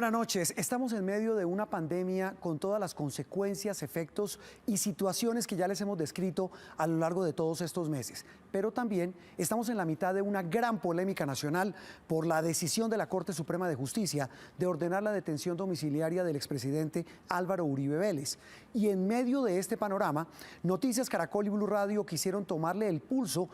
buenas noches. Estamos en medio de una pandemia con todas las consecuencias, efectos y situaciones que ya les hemos descrito a lo largo de todos estos meses. Pero también estamos en la mitad de una gran polémica nacional por la decisión de la Corte Suprema de Justicia de ordenar la detención domiciliaria del expresidente Álvaro Uribe Vélez. Y en medio de este panorama, Noticias Caracol y Blue Radio quisieron tomarle el pulso,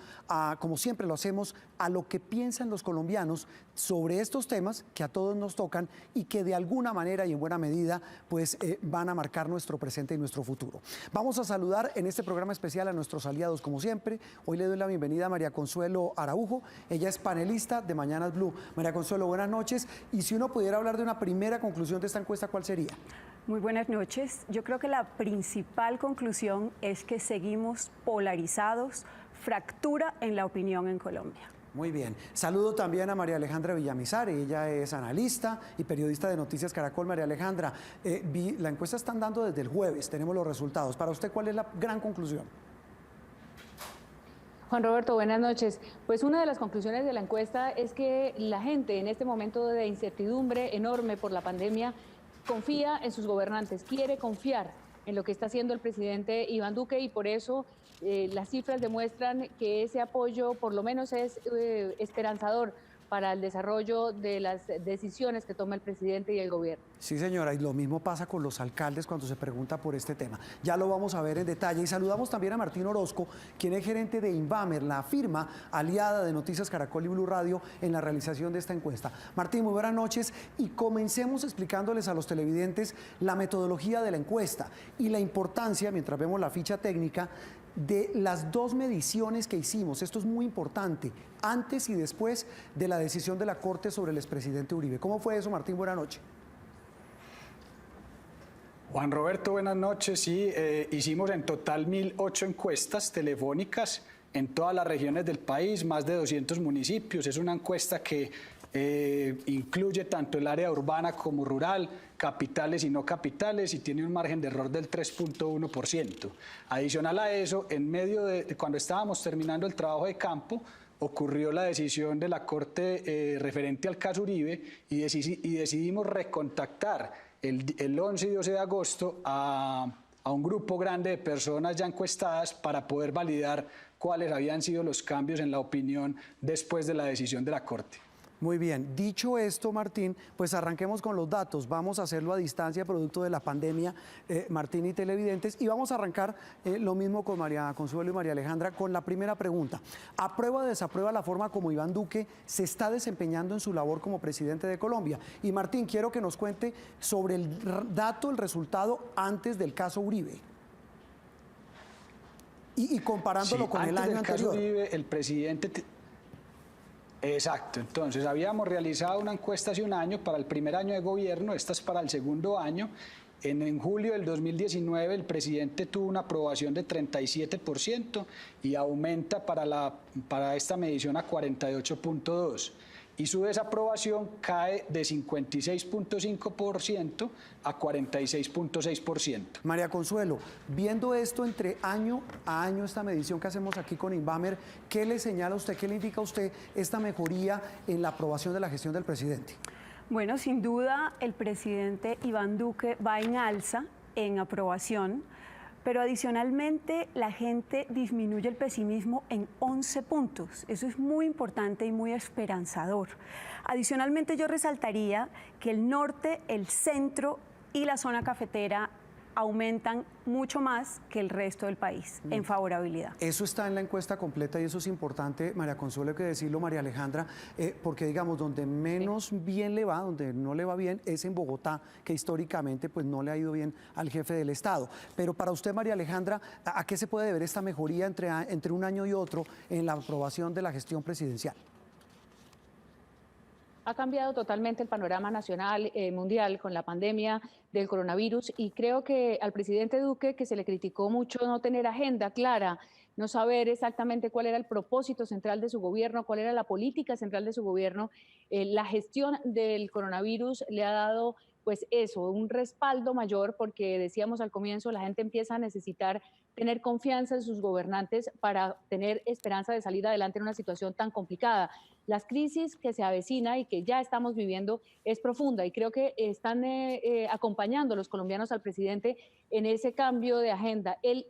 como siempre lo hacemos, a lo que piensan los colombianos sobre estos temas que a todos nos tocan y que de alguna manera y en buena medida pues van a marcar nuestro presente y nuestro futuro. Vamos a saludar en este programa especial a nuestros aliados como siempre. Hoy le doy la bienvenida a María Consuelo Araujo. Ella es panelista de Mañanas Blue. María Consuelo, buenas noches. Y si uno pudiera hablar de una primera conclusión de esta encuesta, ¿cuál sería? Muy buenas noches. Yo creo que la principal conclusión es que seguimos polarizados, fractura en la opinión en Colombia. Muy bien. Saludo también a María Alejandra Villamizar. Ella es analista y periodista de Noticias Caracol. María Alejandra, la encuesta están dando desde el jueves, tenemos los resultados. Para usted, ¿cuál es la gran conclusión? Juan Roberto, buenas noches. Pues una de las conclusiones de la encuesta es que la gente en este momento de incertidumbre enorme por la pandemia confía en sus gobernantes, quiere confiar en lo que está haciendo el presidente Iván Duque y por eso las cifras demuestran que ese apoyo por lo menos es esperanzador para el desarrollo de las decisiones que toma el presidente y el gobierno. Sí, señora, y lo mismo pasa con los alcaldes cuando se pregunta por este tema. Ya lo vamos a ver en detalle. Y saludamos también a Martín Orozco, quien es gerente de Invamer, la firma aliada de Noticias Caracol y Blue Radio en la realización de esta encuesta. Martín, muy buenas noches y comencemos explicándoles a los televidentes la metodología de la encuesta y la importancia, mientras vemos la ficha técnica, de las dos mediciones que hicimos. Esto es muy importante, antes y después de la decisión de la Corte sobre el expresidente Uribe. ¿Cómo fue eso, Martín? Buenas noches. Juan Roberto, buenas noches. Sí, hicimos en total 1.008 encuestas telefónicas en todas las regiones del país, más de 200 municipios. Es una encuesta que incluye tanto el área urbana como rural, capitales y no capitales, y tiene un margen de error del 3.1%. Adicional a eso, en medio de cuando estábamos terminando el trabajo de campo, ocurrió la decisión de la Corte referente al caso Uribe y decidimos recontactar el 11 y 12 de agosto a un grupo grande de personas ya encuestadas para poder validar cuáles habían sido los cambios en la opinión después de la decisión de la Corte. Muy bien, dicho esto, Martín, pues arranquemos con los datos. Vamos a hacerlo a distancia, producto de la pandemia, Martín y televidentes, y vamos a arrancar lo mismo con María Consuelo y María Alejandra con la primera pregunta. ¿Aprueba o desaprueba la forma como Iván Duque se está desempeñando en su labor como presidente de Colombia? Y Martín, quiero que nos cuente sobre el dato, el resultado antes del caso Uribe. Y comparándolo con el año anterior. Caso Uribe, el presidente... Exacto, entonces habíamos realizado una encuesta hace un año para el primer año de gobierno, esta es para el segundo año. En julio del 2019 el presidente tuvo una aprobación de 37% y aumenta para esta medición a 48.2%. Y su desaprobación cae de 56.5% a 46.6%. María Consuelo, viendo esto entre año a año, esta medición que hacemos aquí con Invamer, ¿qué le señala a usted, qué le indica a usted esta mejoría en la aprobación de la gestión del presidente? Bueno, sin duda el presidente Iván Duque va en alza en aprobación, pero adicionalmente la gente disminuye el pesimismo en 11 puntos. Eso es muy importante y muy esperanzador. Adicionalmente yo resaltaría que el norte, el centro y la zona cafetera aumentan mucho más que el resto del país en favorabilidad. Eso está en la encuesta completa y eso es importante, María Consuelo, hay que decirlo, María Alejandra, porque digamos, donde menos bien le va, donde no le va bien, es en Bogotá, que históricamente pues no le ha ido bien al jefe del Estado. Pero para usted, María Alejandra, ¿a qué se puede deber esta mejoría entre un año y otro en la aprobación de la gestión presidencial? Ha cambiado totalmente el panorama nacional, mundial, con la pandemia del coronavirus y creo que al presidente Duque, que se le criticó mucho no tener agenda clara, no saber exactamente cuál era el propósito central de su gobierno, cuál era la política central de su gobierno, la gestión del coronavirus le ha dado pues eso, un respaldo mayor, porque decíamos al comienzo, la gente empieza a necesitar tener confianza en sus gobernantes para tener esperanza de salir adelante en una situación tan complicada. La crisis que se avecina y que ya estamos viviendo es profunda y creo que están acompañando los colombianos al presidente en ese cambio de agenda. Él,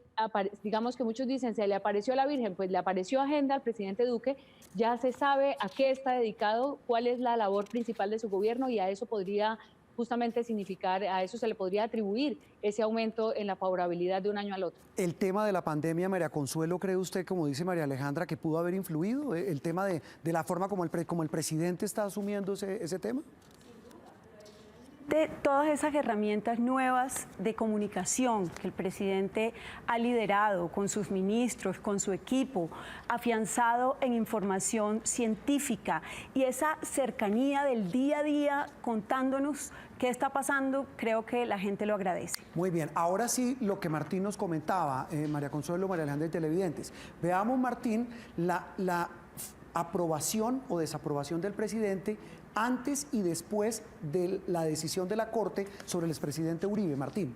digamos que muchos dicen, se le apareció la Virgen, pues le apareció agenda al presidente Duque, ya se sabe a qué está dedicado, cuál es la labor principal de su gobierno y a eso podría justamente significar, a eso se le podría atribuir ese aumento en la favorabilidad de un año al otro. El tema de la pandemia, María Consuelo, ¿cree usted, como dice María Alejandra, que pudo haber influido? El tema de la forma como el presidente está asumiendo ese tema. De todas esas herramientas nuevas de comunicación que el presidente ha liderado con sus ministros, con su equipo, afianzado en información científica y esa cercanía del día a día contándonos qué está pasando, creo que la gente lo agradece. Muy bien, ahora sí lo que Martín nos comentaba, María Consuelo, María Alejandra y televidentes. Veamos, Martín, la aprobación o desaprobación del presidente antes y después de la decisión de la Corte sobre el expresidente Uribe. Martín.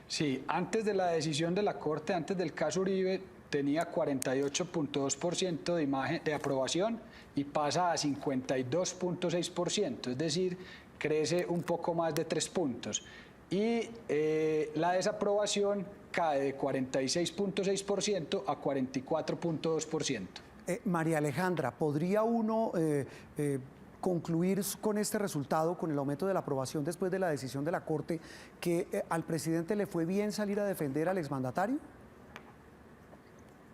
Sí, antes de la decisión de la Corte, antes del caso Uribe, tenía 48.2% de aprobación y pasa a 52.6%, es decir, crece un poco más de 3 puntos. Y la desaprobación cae de 46.6% a 44.2%. María Alejandra, ¿podría uno concluir con este resultado, con el aumento de la aprobación después de la decisión de la Corte, que al presidente le fue bien salir a defender al exmandatario?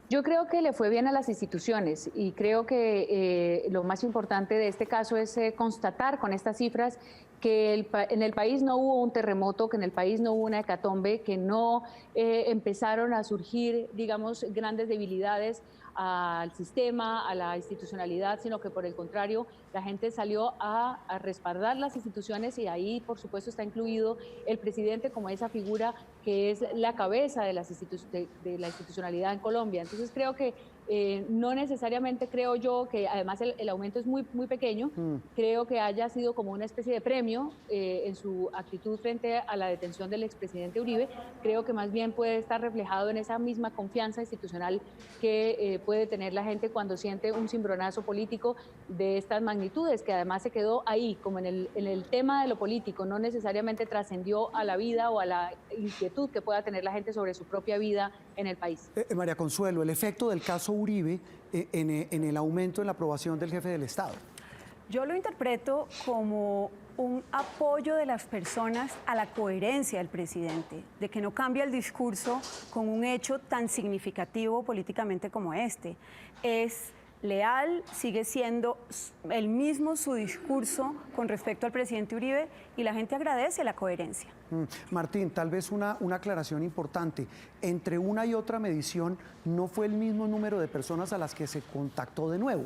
Yo creo que le fue bien a las instituciones y creo que lo más importante de este caso es constatar con estas cifras que en el país no hubo un terremoto, que en el país no hubo una hecatombe, que no empezaron a surgir, digamos, grandes debilidades al sistema, a la institucionalidad, sino que por el contrario, la gente salió a respaldar las instituciones y ahí, por supuesto, está incluido el presidente como esa figura que es la cabeza de la institucionalidad en Colombia. Entonces creo que no necesariamente creo yo que además el aumento es muy pequeño, creo que haya sido como una especie de premio en su actitud frente a la detención del expresidente Uribe. Creo que más bien puede estar reflejado en esa misma confianza institucional que puede tener la gente cuando siente un cimbronazo político de estas magnitudes, que además se quedó ahí, como en el tema de lo político, no necesariamente trascendió a la vida o a la inquietud que pueda tener la gente sobre su propia vida en el país. María Consuelo, el efecto del caso Uribe en el aumento en la aprobación del jefe del Estado. Yo lo interpreto como un apoyo de las personas a la coherencia del presidente, de que no cambia el discurso con un hecho tan significativo políticamente como este. Es leal, sigue siendo el mismo su discurso con respecto al presidente Uribe y la gente agradece la coherencia. Martín, tal vez una aclaración importante. Entre una y otra medición no fue el mismo número de personas a las que se contactó de nuevo.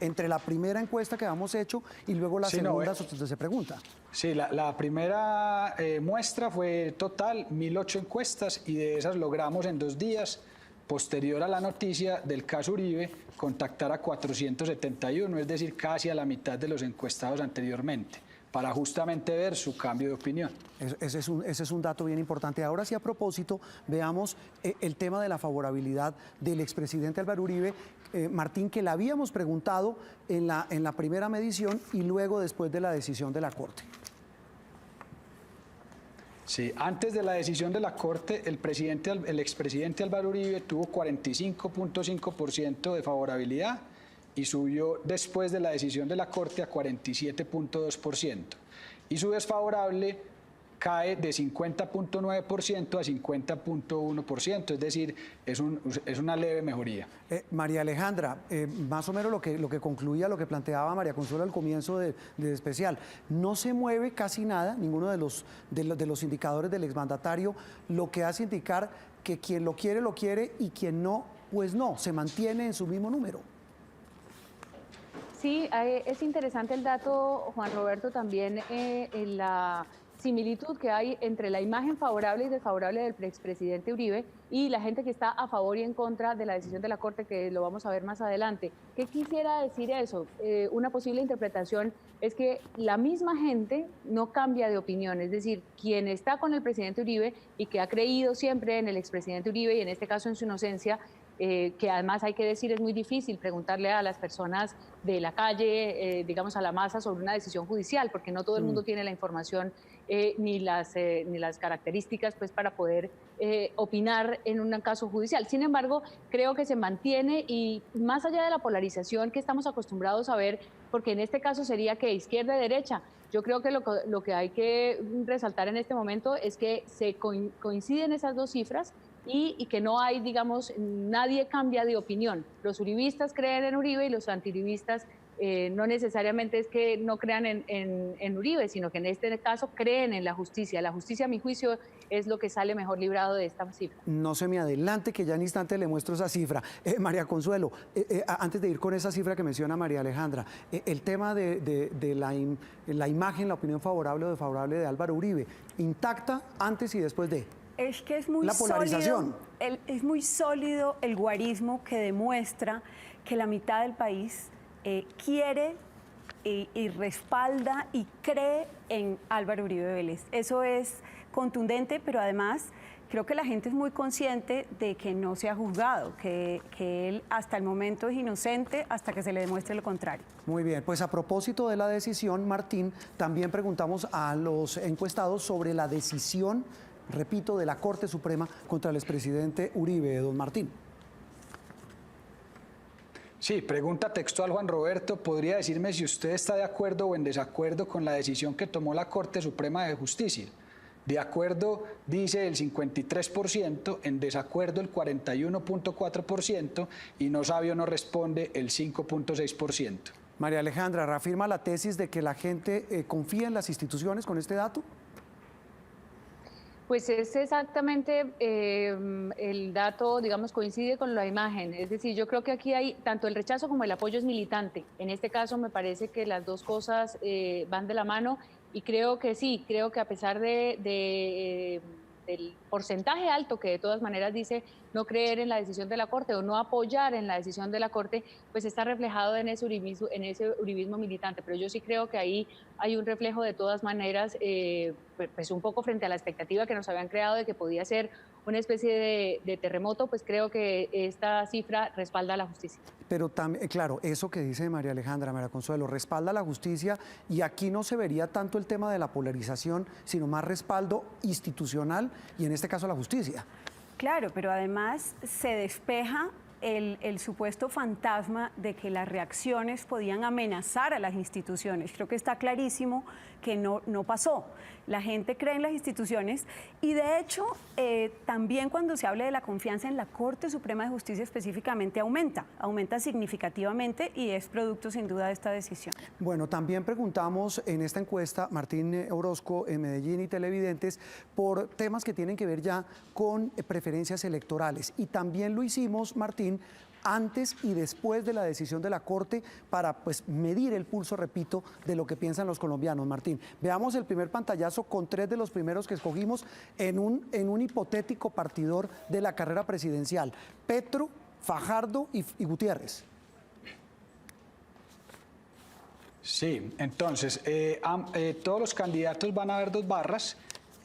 Entre la primera encuesta que habíamos hecho y luego la segunda, se pregunta. Sí, la primera muestra fue total, 1.008 encuestas y de esas logramos en 2 días, posterior a la noticia del caso Uribe, contactar a 471, es decir, casi a la mitad de los encuestados anteriormente, para justamente ver su cambio de opinión. Ese es un dato bien importante. Ahora sí, a propósito, veamos el tema de la favorabilidad del expresidente Álvaro Uribe, Martín, que le habíamos preguntado en la primera medición y luego después de la decisión de la Corte. Sí, antes de la decisión de la Corte, el expresidente Álvaro Uribe tuvo 45.5% de favorabilidad y subió después de la decisión de la Corte a 47.2%. Y su desfavorable cae de 50.9% a 50.1%, es decir, es una leve mejoría. María Alejandra, más o menos lo que concluía, lo que planteaba María Consuelo al comienzo de especial, no se mueve casi nada, ninguno de los indicadores del exmandatario, lo que hace indicar que quien lo quiere y quien no, pues no, se mantiene en su mismo número. Sí, es interesante el dato, Juan Roberto, también en la similitud que hay entre la imagen favorable y desfavorable del expresidente Uribe y la gente que está a favor y en contra de la decisión de la Corte, que lo vamos a ver más adelante. ¿Qué quisiera decir eso? Una posible interpretación es que la misma gente no cambia de opinión, es decir, quien está con el presidente Uribe y que ha creído siempre en el expresidente Uribe y en este caso en su inocencia, que además hay que decir es muy difícil preguntarle a las personas de la calle, digamos a la masa, sobre una decisión judicial, porque no todo el mundo tiene la información ni las características pues, para poder opinar en un caso judicial. Sin embargo, creo que se mantiene y más allá de la polarización que estamos acostumbrados a ver, porque en este caso sería que izquierda y derecha, yo creo que lo que hay que resaltar en este momento es que se coinciden esas dos cifras y que no hay, digamos, nadie cambia de opinión. Los uribistas creen en Uribe y los antiuribistas no necesariamente es que no crean en Uribe, sino que en este caso creen en la justicia. La justicia, a mi juicio, es lo que sale mejor librado de esta cifra. No se me adelante, que ya en instante le muestro esa cifra. María Consuelo, antes de ir con esa cifra que menciona María Alejandra, el tema de la imagen, la opinión favorable o desfavorable de Álvaro Uribe, ¿intacta antes y después de? Es que es muy la polarización. Sólido, es muy sólido el guarismo que demuestra que la mitad del país quiere y respalda y cree en Álvaro Uribe Vélez. Eso es contundente, pero además creo que la gente es muy consciente de que no se ha juzgado, que él hasta el momento es inocente hasta que se le demuestre lo contrario. Muy bien, pues a propósito de la decisión, Martín, también preguntamos a los encuestados sobre la decisión, repito, de la Corte Suprema contra el expresidente Uribe, don Martín. Sí, pregunta textual Juan Roberto. ¿Podría decirme si usted está de acuerdo o en desacuerdo con la decisión que tomó la Corte Suprema de Justicia? De acuerdo, dice el 53%, en desacuerdo el 41.4% y no sabe o no responde el 5.6%. María Alejandra, ¿reafirma la tesis de que la gente confía en las instituciones con este dato? Pues es exactamente el dato, digamos, coincide con la imagen. Es decir, yo creo que aquí hay tanto el rechazo como el apoyo es militante. En este caso me parece que las dos cosas van de la mano y creo que sí, creo que a pesar del porcentaje alto que de todas maneras dice no creer en la decisión de la Corte o no apoyar en la decisión de la Corte, pues está reflejado en ese uribismo militante. Pero yo sí creo que ahí hay un reflejo de todas maneras, pues un poco frente a la expectativa que nos habían creado de que podía ser una especie de terremoto, pues creo que esta cifra respalda a la justicia. Pero también, claro, eso que dice María Alejandra, María Consuelo, respalda a la justicia y aquí no se vería tanto el tema de la polarización, sino más respaldo institucional y en este caso a la justicia. Claro, pero además se despeja el supuesto fantasma de que las reacciones podían amenazar a las instituciones. Creo que está clarísimo que no pasó. La gente cree en las instituciones y de hecho también cuando se hable de la confianza en la Corte Suprema de Justicia específicamente aumenta significativamente y es producto sin duda de esta decisión. Bueno, también preguntamos en esta encuesta, Martín Orozco en Medellín y televidentes, por temas que tienen que ver ya con preferencias electorales y también lo hicimos, Martín, antes y después de la decisión de la Corte para pues, medir el pulso, repito, de lo que piensan los colombianos. Martín, veamos el primer pantallazo con 3 de los primeros que escogimos en un hipotético partidor de la carrera presidencial. Petro, Fajardo y Gutiérrez. Sí, entonces, todos los candidatos van a ver 2 barras.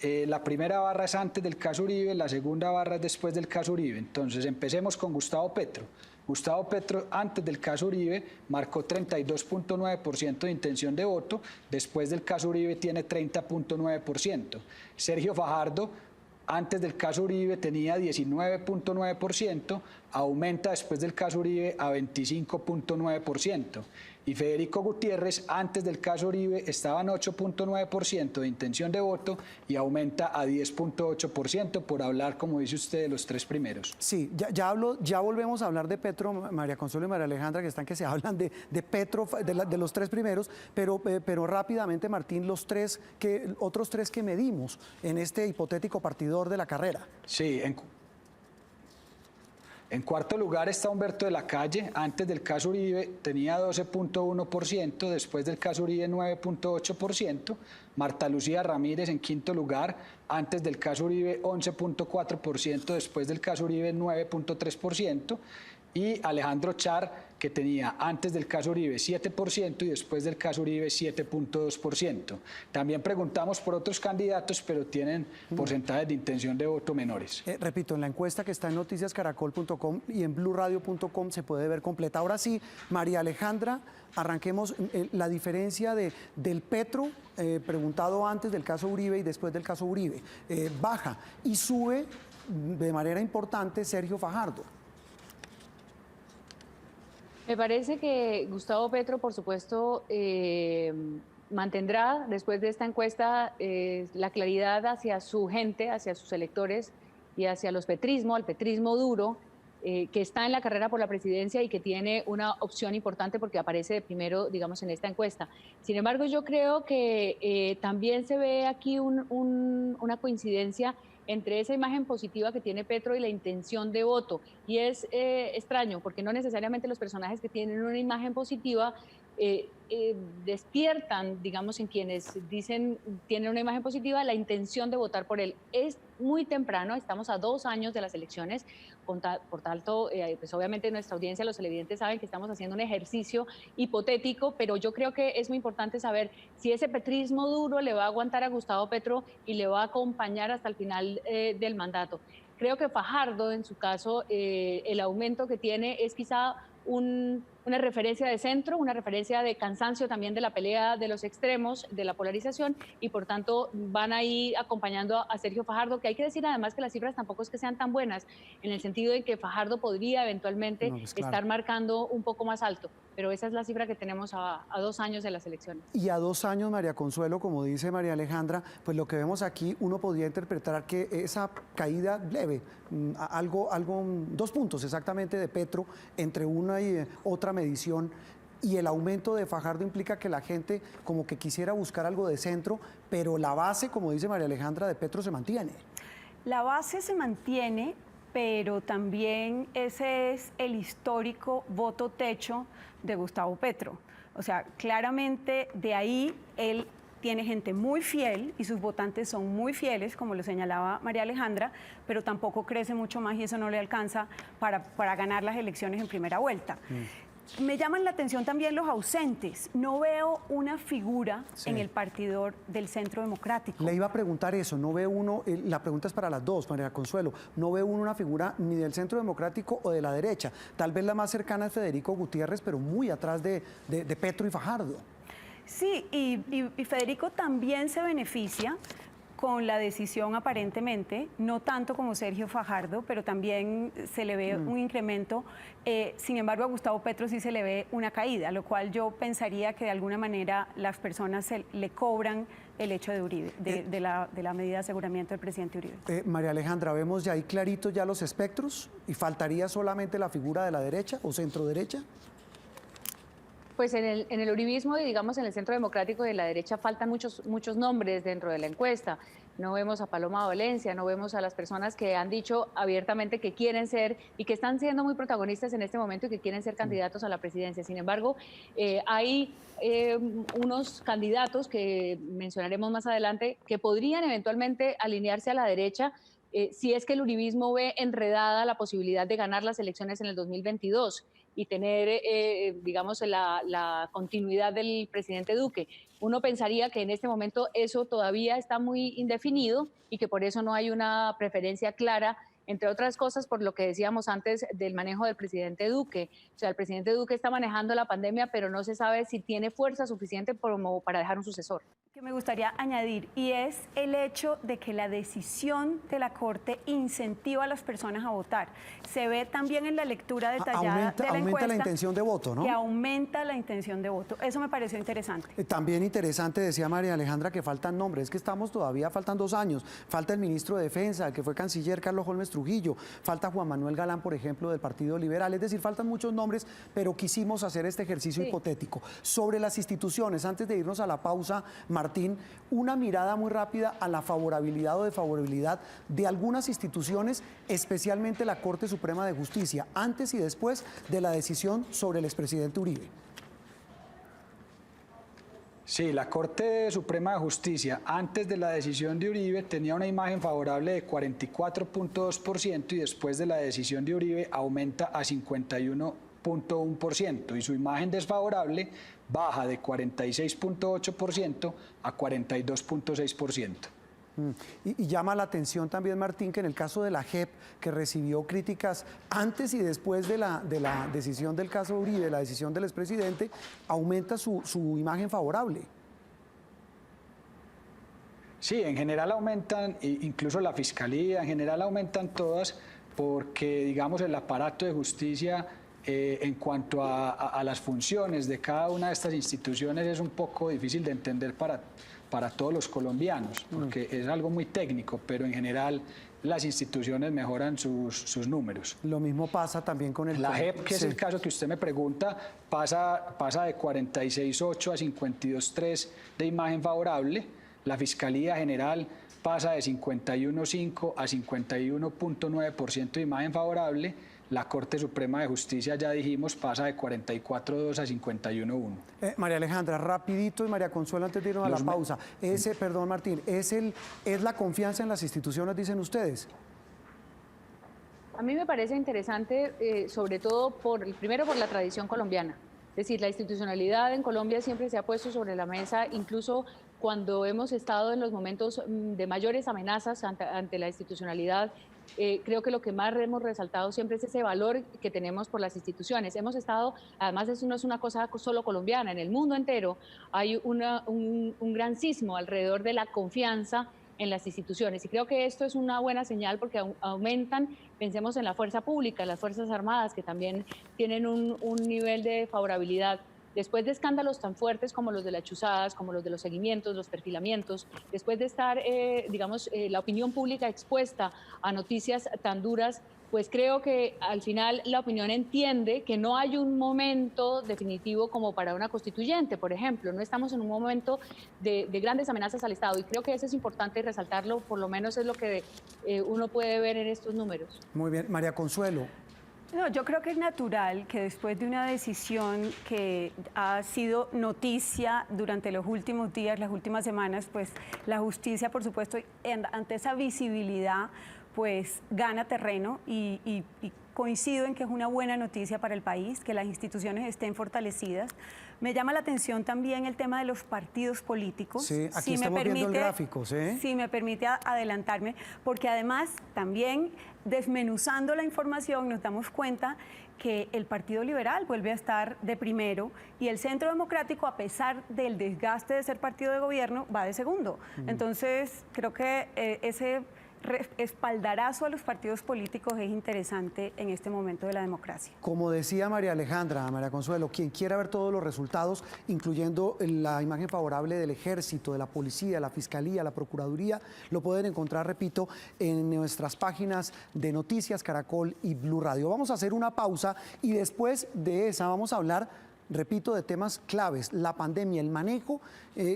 La primera barra es antes del caso Uribe, la segunda barra es después del caso Uribe. Entonces, empecemos con Gustavo Petro. Gustavo Petro, antes del caso Uribe, marcó 32.9% de intención de voto, después del caso Uribe tiene 30.9%. Sergio Fajardo, antes del caso Uribe tenía 19.9%, aumenta después del caso Uribe a 25.9%. Y Federico Gutiérrez, antes del caso Uribe, estaba en 8.9% de intención de voto y aumenta a 10.8% por hablar, como dice usted, de los 3 primeros. Sí, ya volvemos a hablar de Petro, María Consuelo y María Alejandra, que están que se hablan de Petro, de los 3 primeros, pero rápidamente, Martín, otros tres que medimos en este hipotético partidor de la carrera. Sí, En cuarto lugar está Humberto de la Calle, antes del caso Uribe tenía 12.1%, después del caso Uribe 9.8%. Marta Lucía Ramírez en quinto lugar, antes del caso Uribe 11.4%, después del caso Uribe 9.3%. Y Alejandro Char, que tenía antes del caso Uribe 7% y después del caso Uribe 7.2%. También preguntamos por otros candidatos, pero tienen porcentajes de intención de voto menores. Repito, en la encuesta que está en noticiascaracol.com y en blurradio.com se puede ver completa. Ahora sí, María Alejandra, arranquemos la diferencia del Petro, preguntado antes del caso Uribe y después del caso Uribe. Baja y sube de manera importante Sergio Fajardo. Me parece que Gustavo Petro, por supuesto, mantendrá después de esta encuesta la claridad hacia su gente, hacia sus electores y hacia al petrismo duro, que está en la carrera por la presidencia y que tiene una opción importante porque aparece de primero, digamos, en esta encuesta. Sin embargo, yo creo que también se ve aquí una coincidencia entre esa imagen positiva que tiene Petro y la intención de voto. Y es extraño, porque no necesariamente los personajes que tienen una imagen positiva despiertan, digamos, en quienes dicen tienen una imagen positiva, la intención de votar por él. Es muy temprano, estamos a 2 años de las elecciones, por tanto, pues obviamente nuestra audiencia, los televidentes saben que estamos haciendo un ejercicio hipotético, pero yo creo que es muy importante saber si ese petrismo duro le va a aguantar a Gustavo Petro y le va a acompañar hasta el final del mandato. Creo que Fajardo, en su caso, el aumento que tiene es quizá una referencia de centro, una referencia de cansancio también de la pelea de los extremos, de la polarización, y por tanto van ahí acompañando a Sergio Fajardo, que hay que decir además que las cifras tampoco es que sean tan buenas, en el sentido de que Fajardo podría eventualmente estar marcando un poco más alto, pero esa es la cifra que tenemos a 2 años de las elecciones. Y a 2 años, María Consuelo, como dice María Alejandra, pues lo que vemos aquí, uno podría interpretar que esa caída leve, 2 puntos exactamente de Petro entre una y otra medición, y el aumento de Fajardo implica que la gente como que quisiera buscar algo de centro, pero la base, como dice María Alejandra, de Petro se mantiene. La base se mantiene, pero también ese es el histórico voto techo de Gustavo Petro. O sea, claramente de ahí él tiene gente muy fiel y sus votantes son muy fieles, como lo señalaba María Alejandra, pero tampoco crece mucho más y eso no le alcanza para ganar las elecciones en primera vuelta. Me llaman la atención también los ausentes. No veo una figura en el partidor del Centro Democrático. Le iba a preguntar eso, no ve uno, la pregunta es para las dos, María Consuelo, no ve uno una figura ni del Centro Democrático o de la derecha. Tal vez la más cercana es Federico Gutiérrez, pero muy atrás de Petro y Fajardo. Sí, y Federico también se beneficia con la decisión aparentemente, no tanto como Sergio Fajardo, pero también se le ve un incremento. Sin embargo, a Gustavo Petro sí se le ve una caída, lo cual yo pensaría que de alguna manera las personas le cobran el hecho de Uribe, de la medida de aseguramiento del presidente Uribe. María Alejandra, vemos ya ahí claritos ya los espectros y faltaría solamente la figura de la derecha o centro derecha. Pues en el uribismo y digamos en el Centro Democrático de la derecha faltan muchos nombres dentro de la encuesta. No vemos a Paloma Valencia, no vemos a las personas que han dicho abiertamente que quieren ser y que están siendo muy protagonistas en este momento y que quieren ser candidatos a la presidencia. Sin embargo, hay unos candidatos que mencionaremos más adelante que podrían eventualmente alinearse a la derecha si es que el uribismo ve enredada la posibilidad de ganar las elecciones en el 2022 y tener, digamos, la continuidad del presidente Duque. Uno pensaría que en este momento eso todavía está muy indefinido y que por eso no hay una preferencia clara, entre otras cosas por lo que decíamos antes del manejo del presidente Duque. O sea, el presidente Duque está manejando la pandemia, pero no se sabe si tiene fuerza suficiente como para dejar un sucesor. Que me gustaría añadir, y es el hecho de que la decisión de la Corte incentiva a las personas a votar. Se ve también en la lectura detallada de la encuesta. Aumenta la intención de voto, ¿no? Que aumenta la intención de voto. Eso me pareció interesante. También interesante, decía María Alejandra, que faltan nombres. Es que faltan 2 años. Falta el ministro de Defensa, el que fue canciller, Carlos Holmes Trujillo. Falta Juan Manuel Galán, por ejemplo, del Partido Liberal. Es decir, faltan muchos nombres, pero quisimos hacer este ejercicio hipotético. Sobre las instituciones, antes de irnos a la pausa, Marcelo Martín, una mirada muy rápida a la favorabilidad o desfavorabilidad de algunas instituciones, especialmente la Corte Suprema de Justicia, antes y después de la decisión sobre el expresidente Uribe. Sí, la Corte Suprema de Justicia, antes de la decisión de Uribe, tenía una imagen favorable de 44.2% y después de la decisión de Uribe aumenta a 51.1% y su imagen desfavorable baja de 46.8% a 42.6%. Y llama la atención también, Martín, que en el caso de la JEP, que recibió críticas antes y después de la decisión del caso Uribe, la decisión del expresidente, aumenta su imagen favorable. Sí, en general aumentan, incluso la Fiscalía, en general aumentan todas, porque, digamos, el aparato de justicia en cuanto a las funciones de cada una de estas instituciones es un poco difícil de entender para todos los colombianos, porque es algo muy técnico, pero en general las instituciones mejoran sus números. Lo mismo pasa también con el... La JEP, que es el caso que usted me pregunta, pasa de 46.8 a 52.3 de imagen favorable. La Fiscalía General pasa de 51.5 a 51.9% de imagen favorable. La Corte Suprema de Justicia, ya dijimos, pasa de 44.2 a 51.1. María Alejandra, rapidito, y María Consuelo, antes de irnos a la pausa. Perdón, Martín, ¿es la confianza en las instituciones, dicen ustedes? A mí me parece interesante, sobre todo primero por la tradición colombiana. Es decir, la institucionalidad en Colombia siempre se ha puesto sobre la mesa, incluso cuando hemos estado en los momentos de mayores amenazas ante la institucionalidad. Creo que lo que más hemos resaltado siempre es ese valor que tenemos por las instituciones. Hemos estado, además eso no es una cosa solo colombiana, en el mundo entero hay un gran sismo alrededor de la confianza en las instituciones. Y creo que esto es una buena señal porque aumentan, pensemos en la fuerza pública, las Fuerzas Armadas, que también tienen un nivel de favorabilidad. Después de escándalos tan fuertes como los de las chuzadas, como los de los seguimientos, los perfilamientos, después de estar, la opinión pública expuesta a noticias tan duras, pues creo que al final la opinión entiende que no hay un momento definitivo como para una constituyente, por ejemplo. No estamos en un momento de grandes amenazas al Estado y creo que eso es importante resaltarlo, por lo menos es lo que uno puede ver en estos números. Muy bien. María Consuelo. No, yo creo que es natural que después de una decisión que ha sido noticia durante los últimos días, las últimas semanas, pues la justicia, por supuesto, ante esa visibilidad, pues gana terreno y coincido en que es una buena noticia para el país, que las instituciones estén fortalecidas. Me llama la atención también el tema de los partidos políticos. Sí, aquí estamos viendo el gráfico, ¿sí? Si me permite adelantarme, porque además también desmenuzando la información nos damos cuenta que el Partido Liberal vuelve a estar de primero y el Centro Democrático, a pesar del desgaste de ser partido de gobierno, va de segundo. Entonces, creo que ese espaldarazo a los partidos políticos es interesante en este momento de la democracia. Como decía María Alejandra, María Consuelo, quien quiera ver todos los resultados, incluyendo la imagen favorable del Ejército, de la Policía, la Fiscalía, la Procuraduría, lo pueden encontrar, repito, en nuestras páginas de Noticias Caracol y Blue Radio. Vamos a hacer una pausa y después de esa vamos a hablar, repito, de temas claves, la pandemia, el manejo,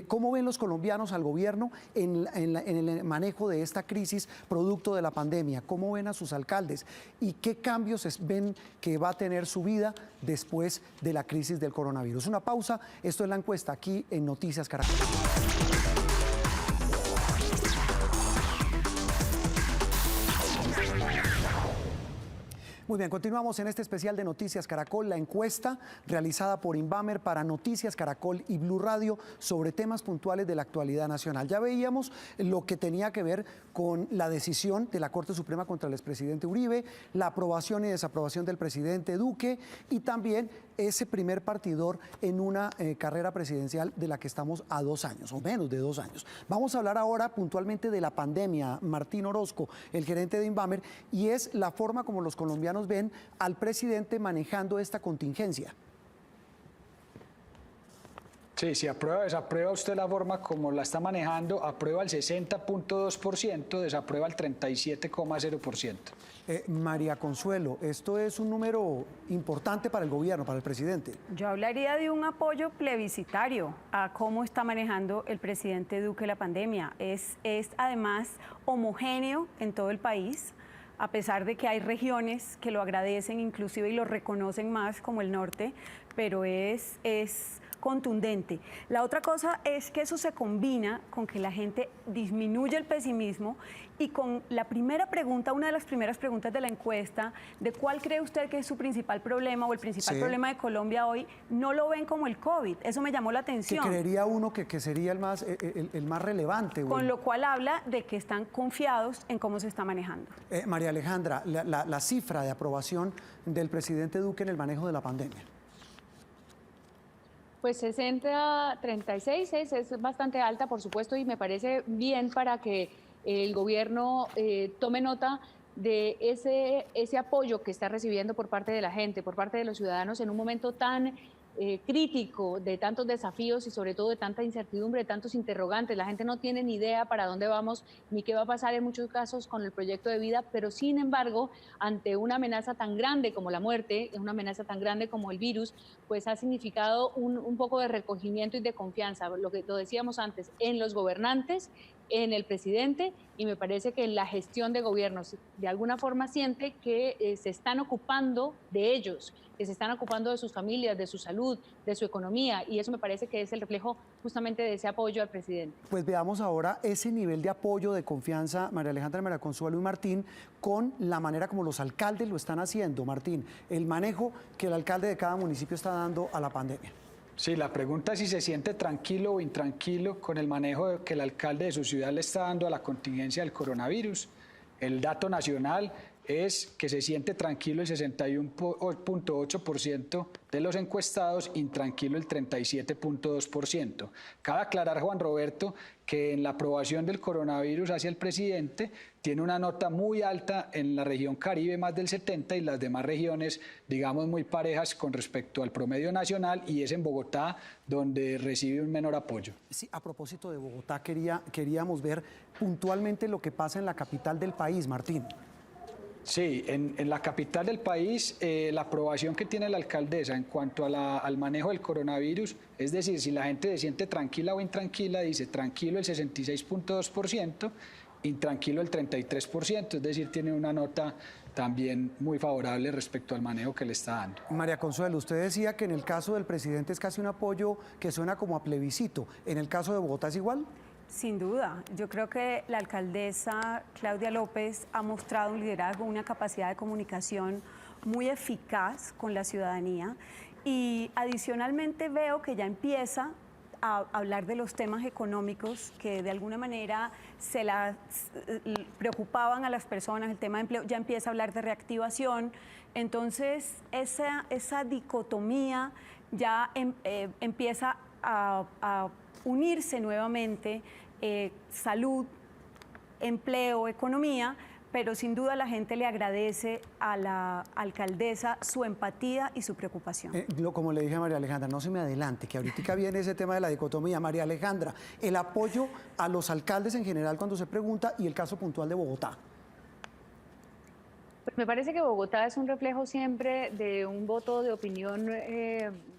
cómo ven los colombianos al gobierno en el manejo de esta crisis producto de la pandemia, cómo ven a sus alcaldes y qué cambios ven que va a tener su vida después de la crisis del coronavirus. Una pausa, esto es la encuesta aquí en Noticias Caracol. Muy bien, continuamos en este especial de Noticias Caracol, la encuesta realizada por Invamer para Noticias Caracol y Blue Radio sobre temas puntuales de la actualidad nacional. Ya veíamos lo que tenía que ver con la decisión de la Corte Suprema contra el expresidente Uribe, la aprobación y desaprobación del presidente Duque y también ese primer partidor en una carrera presidencial de la que estamos a 2 años, o menos de 2 años. Vamos a hablar ahora puntualmente de la pandemia. Martín Orozco, el gerente de Invamer, y es la forma como los colombianos ven al presidente manejando esta contingencia. Sí, si aprueba o desaprueba usted la forma como la está manejando, aprueba el 60.2%, desaprueba el 37,0%. María Consuelo, esto es un número importante para el gobierno, para el presidente. Yo hablaría de un apoyo plebiscitario a cómo está manejando el presidente Duque la pandemia. Es además homogéneo en todo el país, a pesar de que hay regiones que lo agradecen inclusive y lo reconocen más, como el norte, pero es contundente. La otra cosa es que eso se combina con que la gente disminuye el pesimismo y con la primera pregunta, una de las primeras preguntas de la encuesta, de cuál cree usted que es su principal problema o el principal problema de Colombia hoy, no lo ven como el COVID. Eso me llamó la atención. Que creería uno que sería el más relevante. Con lo cual habla de que están confiados en cómo se está manejando. María Alejandra, la cifra de aprobación del presidente Duque en el manejo de la pandemia. Pues 60-36 es bastante alta, por supuesto, y me parece bien para que el gobierno tome nota de ese apoyo que está recibiendo por parte de la gente, por parte de los ciudadanos en un momento tan crítico, de tantos desafíos y sobre todo de tanta incertidumbre, de tantos interrogantes. La gente no tiene ni idea para dónde vamos ni qué va a pasar en muchos casos con el proyecto de vida, pero sin embargo, ante una amenaza tan grande como la muerte, una amenaza tan grande como el virus, pues ha significado un poco de recogimiento y de confianza, lo que lo decíamos antes, en los gobernantes, en el presidente, y me parece que la gestión de gobiernos de alguna forma siente que se están ocupando de ellos, que se están ocupando de sus familias, de su salud, de su economía, y eso me parece que es el reflejo justamente de ese apoyo al presidente. Pues veamos ahora ese nivel de apoyo, de confianza, María Alejandra, María Consuelo y Martín, con la manera como los alcaldes lo están haciendo. Martín, el manejo que el alcalde de cada municipio está dando a la pandemia. Sí, la pregunta es si se siente tranquilo o intranquilo con el manejo que el alcalde de su ciudad le está dando a la contingencia del coronavirus. El dato nacional es que se siente tranquilo el 61.8% de los encuestados, intranquilo el 37.2%. Cabe aclarar, Juan Roberto, que en la aprobación del coronavirus hacia el presidente tiene una nota muy alta en la región Caribe, más del 70%, y las demás regiones, digamos, muy parejas con respecto al promedio nacional, y es en Bogotá donde recibe un menor apoyo. Sí, a propósito de Bogotá, queríamos ver puntualmente lo que pasa en la capital del país, Martín. Sí, en la capital del país, la aprobación que tiene la alcaldesa en cuanto al manejo del coronavirus, es decir, si la gente se siente tranquila o intranquila, dice tranquilo el 66.2%, intranquilo el 33%, es decir, tiene una nota también muy favorable respecto al manejo que le está dando. María Consuelo, usted decía que en el caso del presidente es casi un apoyo que suena como a plebiscito. ¿En el caso de Bogotá es igual? Sin duda, yo creo que la alcaldesa Claudia López ha mostrado un liderazgo, una capacidad de comunicación muy eficaz con la ciudadanía, y adicionalmente veo que ya empieza a hablar de los temas económicos que de alguna manera preocupaban a las personas, el tema de empleo, ya empieza a hablar de reactivación. Entonces esa dicotomía ya empieza a unirse nuevamente, salud, empleo, economía, pero sin duda la gente le agradece a la alcaldesa su empatía y su preocupación. Como le dije a María Alejandra, no se me adelante, que ahorita viene ese tema de la dicotomía. María Alejandra, el apoyo a los alcaldes en general cuando se pregunta, y el caso puntual de Bogotá. Pues me parece que Bogotá es un reflejo siempre de un voto de opinión,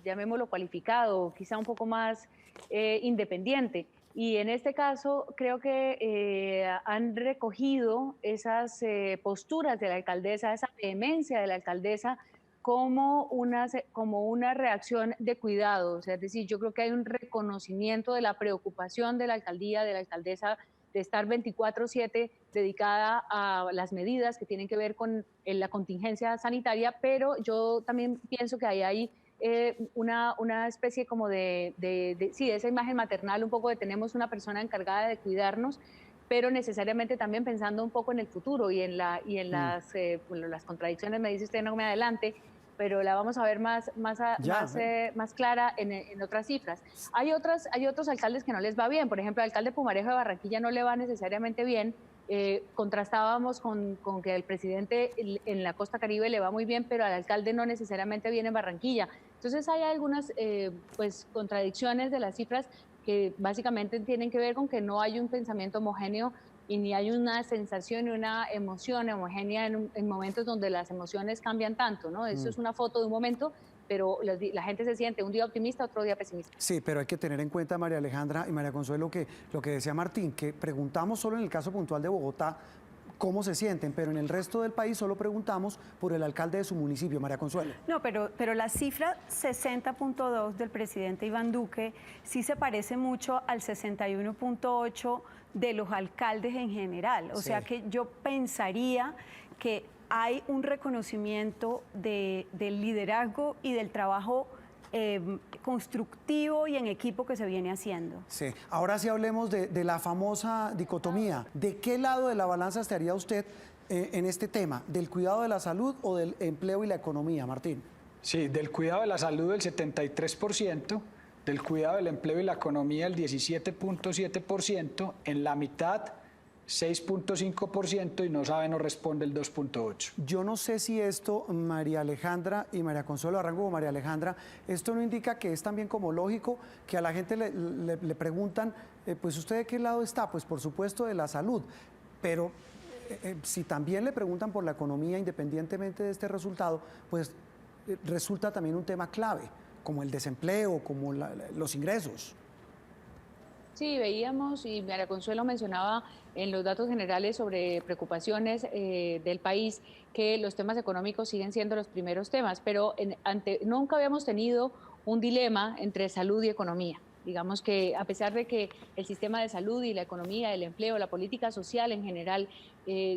llamémoslo cualificado, quizá un poco más independiente. Y en este caso creo que han recogido esas posturas de la alcaldesa, esa vehemencia de la alcaldesa como una reacción de cuidado. O sea, es decir, yo creo que hay un reconocimiento de la preocupación de la alcaldía, de la alcaldesa, de estar 24/7 dedicada a las medidas que tienen que ver con la contingencia sanitaria, pero yo también pienso que hay una especie como sí, esa imagen maternal, un poco de tenemos una persona encargada de cuidarnos, pero necesariamente también pensando un poco en el futuro y en las contradicciones, me dice usted, no me adelante, pero la vamos a ver más clara en otras cifras. Hay otros alcaldes que no les va bien, por ejemplo, el alcalde Pumarejo de Barranquilla no le va necesariamente bien. Contrastábamos con que el presidente en la costa Caribe le va muy bien, pero al alcalde no necesariamente bien en Barranquilla. Entonces hay algunas pues, contradicciones de las cifras que básicamente tienen que ver con que no hay un pensamiento homogéneo y ni hay una sensación y una emoción homogénea en momentos donde las emociones cambian tanto, ¿no? Eso es una foto de un momento, pero la gente se siente un día optimista, otro día pesimista. Sí, pero hay que tener en cuenta, María Alejandra y María Consuelo, que lo que decía Martín, que preguntamos solo en el caso puntual de Bogotá cómo se sienten, pero en el resto del país solo preguntamos por el alcalde de su municipio, María Consuelo. No, pero la cifra 60.2 del presidente Iván Duque sí se parece mucho al 61.8 de los alcaldes en general. O sea que yo pensaría que hay un reconocimiento del liderazgo y del trabajo constructivo y en equipo que se viene haciendo. Sí, ahora sí hablemos de la famosa dicotomía. ¿De qué lado de la balanza estaría usted en este tema? ¿Del cuidado de la salud o del empleo y la economía, Martín? Sí, del cuidado de la salud el 73%, del cuidado del empleo y la economía el 17.7%, en la mitad 6.5% y no sabe, no responde el 2.8%. Yo no sé si esto, María Alejandra y María Consuelo, arranco con María Alejandra, esto no indica que es también como lógico que a la gente le preguntan, pues ¿usted de qué lado está? Pues por supuesto de la salud, pero si también le preguntan por la economía, independientemente de este resultado, pues resulta también un tema clave, como el desempleo, como los ingresos. Sí, veíamos, y María Consuelo mencionaba en los datos generales sobre preocupaciones del país, que los temas económicos siguen siendo los primeros temas, pero nunca habíamos tenido un dilema entre salud y economía. Digamos que a pesar de que el sistema de salud y la economía, el empleo, la política social en general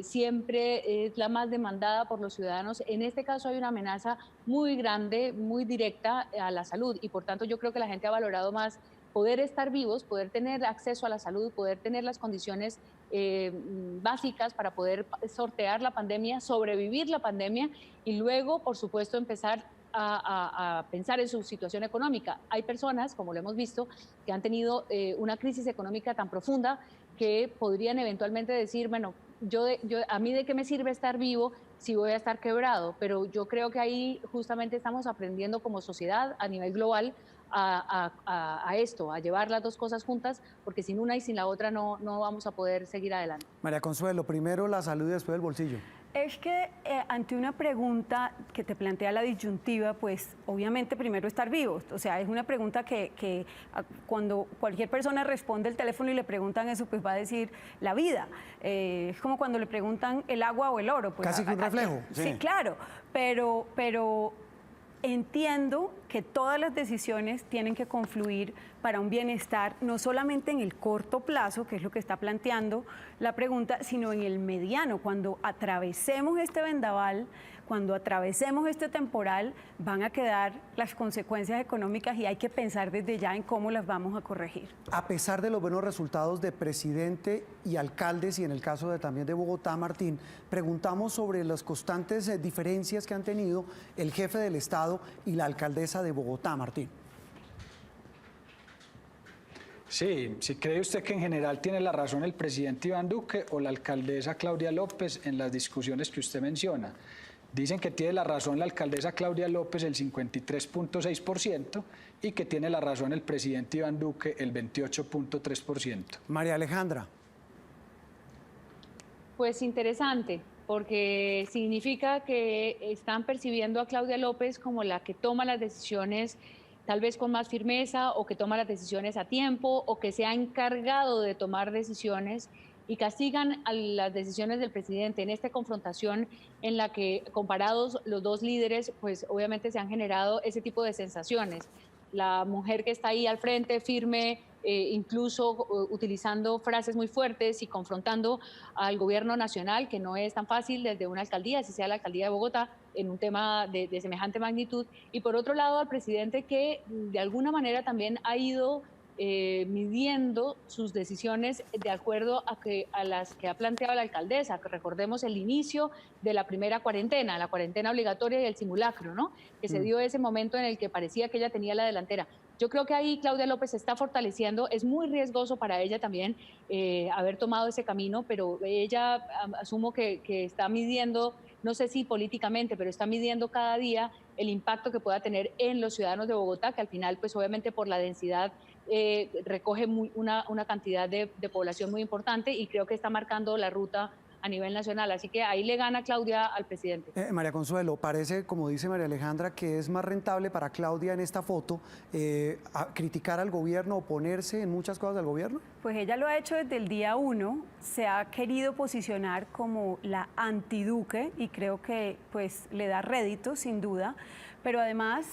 siempre es la más demandada por los ciudadanos, en este caso hay una amenaza muy grande, muy directa a la salud y por tanto yo creo que la gente ha valorado más poder estar vivos, poder tener acceso a la salud, poder tener las condiciones básicas para poder sortear la pandemia, sobrevivir la pandemia y luego, por supuesto, empezar a pensar en su situación económica. Hay personas, como lo hemos visto, que han tenido una crisis económica tan profunda que podrían eventualmente decir, bueno, a mí de qué me sirve estar vivo si voy a estar quebrado, pero yo creo que ahí justamente estamos aprendiendo como sociedad a nivel global a esto, a llevar las dos cosas juntas, porque sin una y sin la otra no vamos a poder seguir adelante. María Consuelo, primero la salud y después el bolsillo. Es que ante una pregunta que te plantea la disyuntiva, pues obviamente primero estar vivos. O sea, es una pregunta que cuando cualquier persona responde el teléfono y le preguntan eso, pues va a decir la vida. Es como cuando le preguntan el agua o el oro. Pues, casi que un reflejo. Sí, claro, pero entiendo que todas las decisiones tienen que confluir para un bienestar, no solamente en el corto plazo, que es lo que está planteando la pregunta, sino en el mediano. Cuando atravesemos este vendaval, cuando atravesemos este temporal, van a quedar las consecuencias económicas y hay que pensar desde ya en cómo las vamos a corregir. A pesar de los buenos resultados de presidente y alcaldes, y en el caso también de Bogotá, Martín, preguntamos sobre las constantes diferencias que han tenido el jefe del Estado y la alcaldesa de Bogotá, Martín. Sí, si cree usted que en general tiene la razón el presidente Iván Duque o la alcaldesa Claudia López en las discusiones que usted menciona. Dicen que tiene la razón la alcaldesa Claudia López el 53.6% y que tiene la razón el presidente Iván Duque el 28.3%. María Alejandra. Pues interesante, porque significa que están percibiendo a Claudia López como la que toma las decisiones tal vez con más firmeza o que toma las decisiones a tiempo o que se ha encargado de tomar decisiones y castigan a las decisiones del presidente en esta confrontación en la que comparados los dos líderes, pues obviamente se han generado ese tipo de sensaciones. La mujer que está ahí al frente, firme, incluso utilizando frases muy fuertes y confrontando al gobierno nacional, que no es tan fácil desde una alcaldía, si sea la alcaldía de Bogotá, en un tema de semejante magnitud. Y por otro lado, al presidente que de alguna manera también ha ido midiendo sus decisiones de acuerdo a las que ha planteado la alcaldesa, que recordemos el inicio de la primera cuarentena, la cuarentena obligatoria y el simulacro, ¿no? Que se dio ese momento en el que parecía que ella tenía la delantera. Yo creo que ahí Claudia López se está fortaleciendo, es muy riesgoso para ella también haber tomado ese camino, pero ella asumo que está midiendo no sé si políticamente, pero está midiendo cada día el impacto que pueda tener en los ciudadanos de Bogotá, que al final, pues obviamente por la densidad recoge una cantidad de población muy importante y creo que está marcando la ruta a nivel nacional. Así que ahí le gana Claudia al presidente. María Consuelo, parece, como dice María Alejandra, que es más rentable para Claudia en esta foto criticar al gobierno, oponerse en muchas cosas del gobierno. Pues ella lo ha hecho desde el día 1, se ha querido posicionar como la antiduque y creo que pues le da rédito sin duda, pero además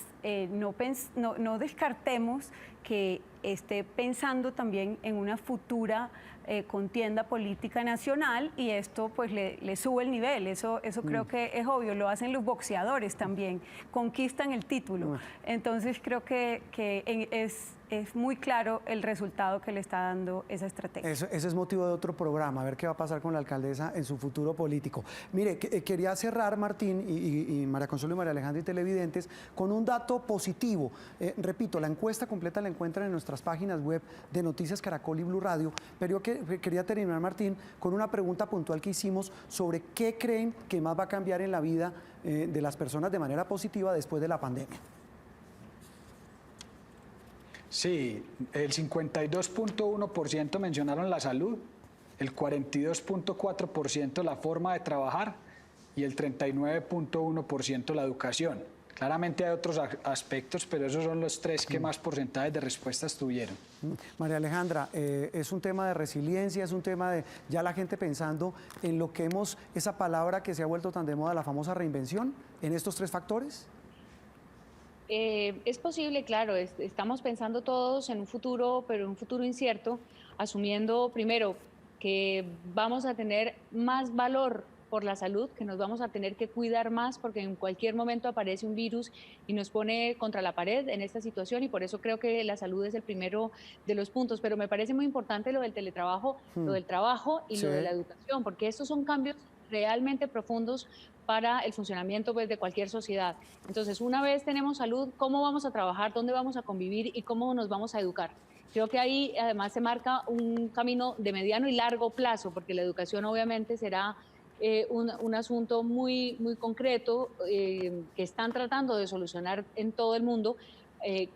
no descartemos que esté pensando también en una futura contienda política nacional y esto pues le sube el nivel, eso creo que es obvio, lo hacen los boxeadores también, conquistan el título, entonces creo que es muy claro el resultado que le está dando esa estrategia. Ese es motivo de otro programa, a ver qué va a pasar con la alcaldesa en su futuro político. Mire, quería cerrar, Martín, y María Consuelo y María Alejandra y televidentes, con un dato positivo. Repito, la encuesta completa la encuentran en nuestras páginas web de Noticias Caracol y Blue Radio, pero yo quería terminar, Martín, con una pregunta puntual que hicimos sobre qué creen que más va a cambiar en la vida de las personas de manera positiva después de la pandemia. Sí, el 52.1% mencionaron la salud, el 42.4% la forma de trabajar y el 39.1% la educación. Claramente hay otros aspectos, pero esos son los tres que más porcentajes de respuestas tuvieron. María Alejandra, es un tema de resiliencia, es un tema de ya la gente pensando en lo que esa palabra que se ha vuelto tan de moda, la famosa reinvención, en estos tres factores. Es posible, claro, estamos pensando todos en un futuro, pero en un futuro incierto, asumiendo primero que vamos a tener más valor por la salud, que nos vamos a tener que cuidar más porque en cualquier momento aparece un virus y nos pone contra la pared en esta situación y por eso creo que la salud es el primero de los puntos, pero me parece muy importante lo del teletrabajo, lo del trabajo y Sí. lo de la educación, porque estos son cambios realmente profundos para el funcionamiento pues, de cualquier sociedad. Entonces, una vez tenemos salud, ¿cómo vamos a trabajar? ¿Dónde vamos a convivir? ¿Y cómo nos vamos a educar? Creo que ahí además se marca un camino de mediano y largo plazo, porque la educación obviamente será un asunto muy concreto que están tratando de solucionar en todo el mundo.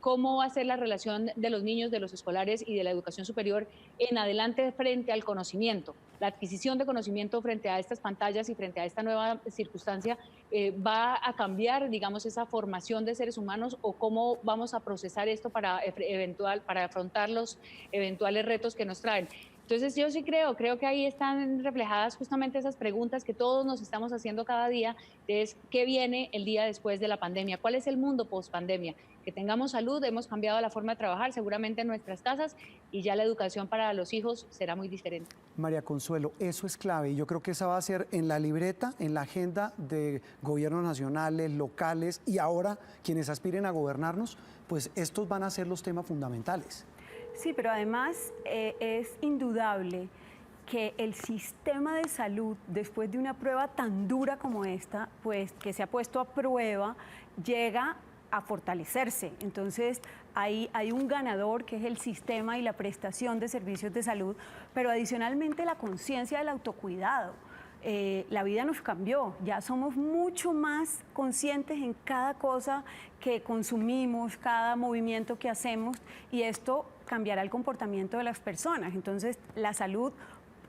Cómo va a ser la relación de los niños, de los escolares y de la educación superior en adelante frente al conocimiento. La adquisición de conocimiento frente a estas pantallas y frente a esta nueva circunstancia va a cambiar, digamos, esa formación de seres humanos o cómo vamos a procesar esto para afrontar los eventuales retos que nos traen. Entonces yo sí creo que ahí están reflejadas justamente esas preguntas que todos nos estamos haciendo cada día, es qué viene el día después de la pandemia, cuál es el mundo post pandemia, que tengamos salud, hemos cambiado la forma de trabajar seguramente en nuestras casas y ya la educación para los hijos será muy diferente. María Consuelo, eso es clave y yo creo que esa va a ser en la libreta, en la agenda de gobiernos nacionales, locales y ahora quienes aspiren a gobernarnos, pues estos van a ser los temas fundamentales. Sí, pero además es indudable que el sistema de salud, después de una prueba tan dura como esta, pues que se ha puesto a prueba, llega a fortalecerse. Entonces, hay un ganador que es el sistema y la prestación de servicios de salud, pero adicionalmente la conciencia del autocuidado. La vida nos cambió, ya somos mucho más conscientes en cada cosa que consumimos, cada movimiento que hacemos y esto cambiará el comportamiento de las personas. Entonces, la salud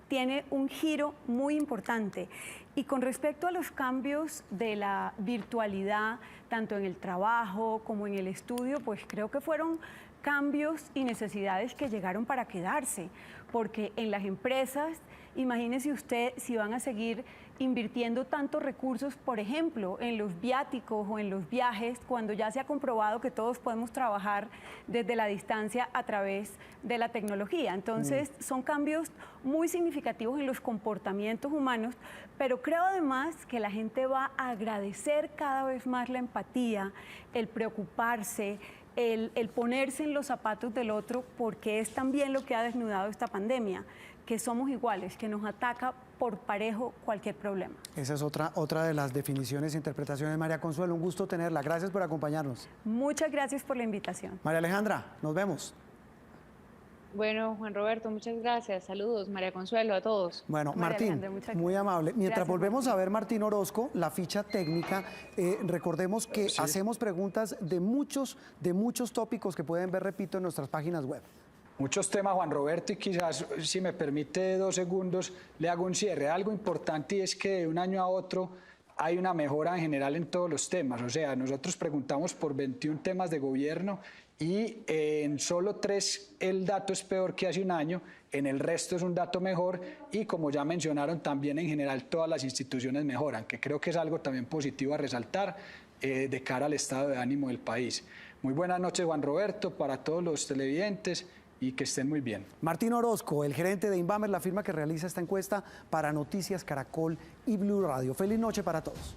tiene un giro muy importante. Y con respecto a los cambios de la virtualidad, tanto en el trabajo como en el estudio, pues creo que fueron cambios y necesidades que llegaron para quedarse, porque en las empresas, imagínese usted si van a seguir invirtiendo tantos recursos, por ejemplo, en los viáticos o en los viajes, cuando ya se ha comprobado que todos podemos trabajar desde la distancia a través de la tecnología. Entonces, son cambios muy significativos en los comportamientos humanos, pero creo además que la gente va a agradecer cada vez más la empatía, el preocuparse, el ponerse en los zapatos del otro, porque es también lo que ha desnudado esta pandemia, que somos iguales, que nos ataca por parejo cualquier problema. Esa es otra de las definiciones e interpretaciones. María Consuelo, un gusto tenerla. Gracias por acompañarnos. Muchas gracias por la invitación. María Alejandra, nos vemos. Bueno, Juan Roberto, muchas gracias. Saludos, María Consuelo, a todos. Bueno, María Martín, Alejandra, muchas muy gracias. amable. Mientras Gracias, volvemos Martín. a ver, Martín Orozco, la ficha técnica, recordemos que hacemos preguntas de muchos tópicos que pueden ver, repito, en nuestras páginas web. Muchos temas, Juan Roberto, y quizás, si me permite 2 segundos, le hago un cierre. Algo importante y es que de un año a otro hay una mejora en general en todos los temas. O sea, nosotros preguntamos por 21 temas de gobierno y en solo 3 el dato es peor que hace un año, en el resto es un dato mejor y como ya mencionaron, también en general todas las instituciones mejoran, que creo que es algo también positivo a resaltar de cara al estado de ánimo del país. Muy buenas noches, Juan Roberto, para todos los televidentes y que estén muy bien. Martín Orozco, el gerente de Inbamer, la firma que realiza esta encuesta para Noticias Caracol y Blue Radio. Feliz noche para todos.